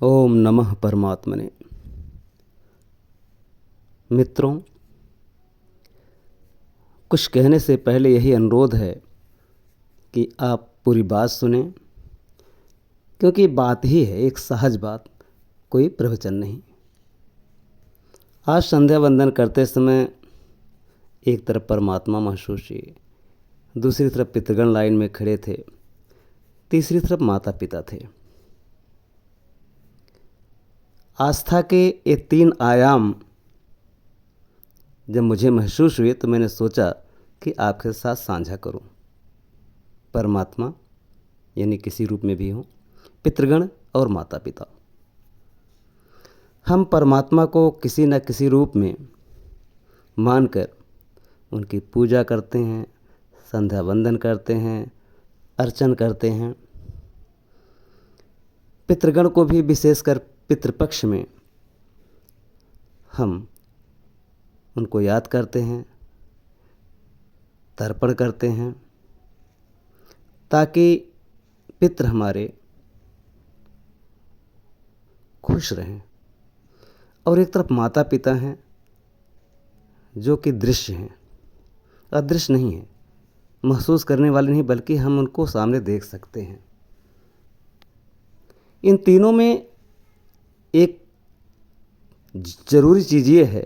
ओम नमः परमात्मने। मित्रों, कुछ कहने से पहले यही अनुरोध है कि आप पूरी बात सुनें, क्योंकि बात ही है एक सहज बात, कोई प्रवचन नहीं। आज संध्या वंदन करते समय एक तरफ परमात्मा महसूस हुए, दूसरी तरफ पितृगण लाइन में खड़े थे, तीसरी तरफ माता पिता थे। आस्था के ये तीन आयाम जब मुझे महसूस हुए तो मैंने सोचा कि आपके साथ साझा करूं। परमात्मा यानी किसी रूप में भी हो, पितृगण और माता पिता। हम परमात्मा को किसी न किसी रूप में मानकर उनकी पूजा करते हैं, संध्या वंदन करते हैं, अर्चन करते हैं। पितृगण को भी विशेषकर पितृपक्ष में हम उनको याद करते हैं, तर्पण करते हैं, ताकि पितृ हमारे खुश रहें। और एक तरफ माता पिता हैं जो कि दृश्य हैं, अदृश्य नहीं हैं, महसूस करने वाले नहीं, बल्कि हम उनको सामने देख सकते हैं। इन तीनों में एक ज़रूरी चीज़ ये है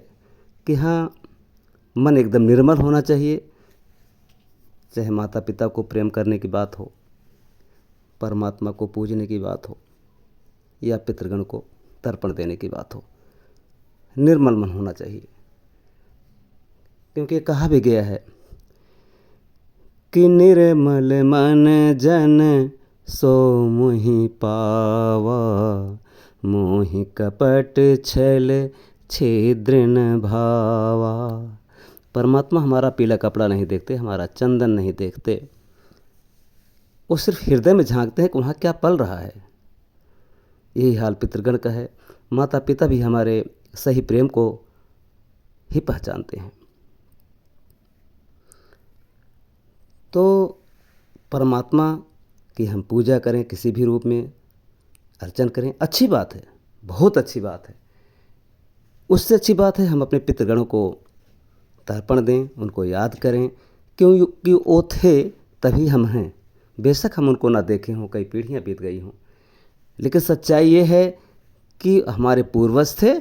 कि हाँ, मन एकदम निर्मल होना चाहिए। चाहे माता पिता को प्रेम करने की बात हो, परमात्मा को पूजने की बात हो, या पितृगण को तर्पण देने की बात हो, निर्मल मन होना चाहिए। क्योंकि कहा भी गया है कि निर्मल मन जन सो मोहि पावा, मोहि कपट छल छिद्र न भावा। परमात्मा हमारा पीला कपड़ा नहीं देखते, हमारा चंदन नहीं देखते, वो सिर्फ हृदय में झांकते हैं कि वहाँ क्या पल रहा है। यही हाल पितृगण का है। माता पिता भी हमारे सही प्रेम को ही पहचानते हैं। तो परमात्मा की हम पूजा करें, किसी भी रूप में अर्चन करें, अच्छी बात है, बहुत अच्छी बात है। उससे अच्छी बात है हम अपने पितृगणों को तर्पण दें, उनको याद करें, क्योंकि वो थे तभी हम हैं। बेशक हम उनको ना देखे हों, कई पीढ़ियाँ बीत गई हों, लेकिन सच्चाई ये है कि हमारे पूर्वज थे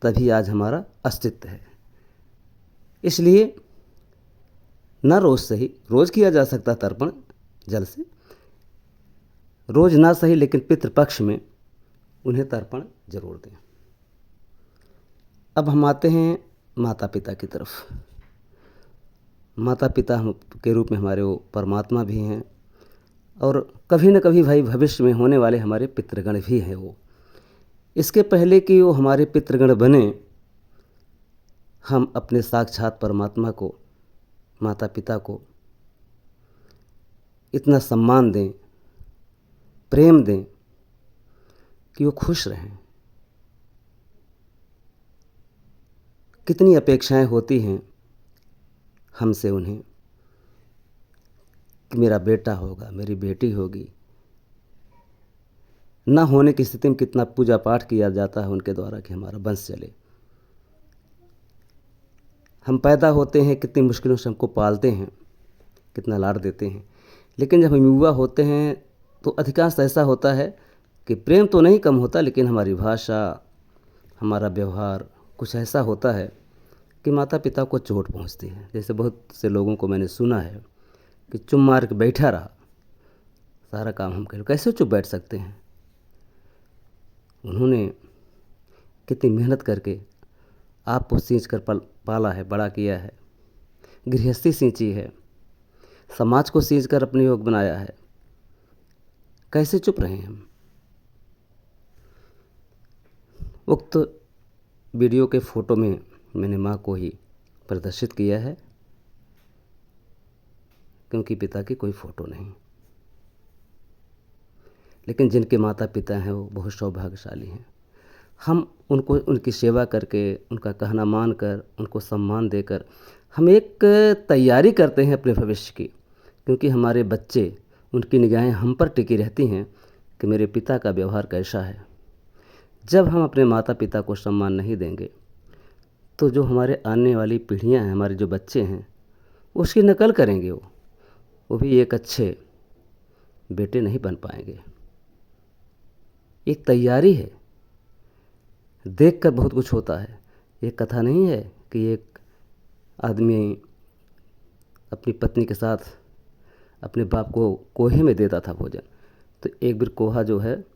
तभी आज हमारा अस्तित्व है। इसलिए न रोज़ सही, रोज़ किया जा सकता तर्पण जल से, रोज़ ना सही, लेकिन पितृपक्ष में उन्हें तर्पण जरूर दें। अब हम आते हैं माता पिता की तरफ। माता पिता हम के रूप में हमारे वो परमात्मा भी हैं, और कभी न कभी भाई भविष्य में होने वाले हमारे पितृगण भी हैं। वो इसके पहले कि वो हमारे पितृगण बने, हम अपने साक्षात परमात्मा को, माता पिता को इतना सम्मान दें, प्रेम दें कि वो खुश रहें। कितनी अपेक्षाएं होती हैं हमसे उन्हें कि मेरा बेटा होगा, मेरी बेटी होगी। ना होने की स्थिति में कितना पूजा पाठ किया जाता है उनके द्वारा कि हमारा वंश चले। हम पैदा होते हैं, कितनी मुश्किलों से हमको पालते हैं, कितना लाड देते हैं, लेकिन जब हम युवा होते हैं तो अधिकांश ऐसा होता है कि प्रेम तो नहीं कम होता, लेकिन हमारी भाषा, हमारा व्यवहार कुछ ऐसा होता है कि माता पिता को चोट पहुंचती है। जैसे बहुत से लोगों को मैंने सुना है कि चुप मार के बैठा रहा, सारा काम हम करें। कैसे चुप बैठ सकते हैं? उन्होंने कितनी मेहनत करके आपको सींच कर पाला है, बड़ा किया है, गृहस्थी सींची है, समाज को सींच कर अपने योग बनाया है। कैसे चुप रहे हम? उक्त वीडियो के फोटो में मैंने माँ को ही प्रदर्शित किया है, क्योंकि पिता की कोई फ़ोटो नहीं। लेकिन जिनके माता पिता हैं वो बहुत सौभाग्यशाली हैं। हम उनको, उनकी सेवा करके, उनका कहना मानकर, उनको सम्मान देकर हम एक तैयारी करते हैं अपने भविष्य की, क्योंकि हमारे बच्चे, उनकी निगाहें हम पर टिकी रहती हैं कि मेरे पिता का व्यवहार कैसा है, जब हम अपने माता पिता को सम्मान नहीं देंगे तो जो हमारे आने वाली पीढ़ियां हैं, हमारे जो बच्चे हैं, उसकी नकल करेंगे। वो भी एक अच्छे बेटे नहीं बन पाएंगे। एक तैयारी है, देख कर बहुत कुछ होता है। एक कथा नहीं है कि एक आदमी अपनी पत्नी के साथ अपने बाप को कोहे में देता था भोजन। तो एक बार कोहा जो है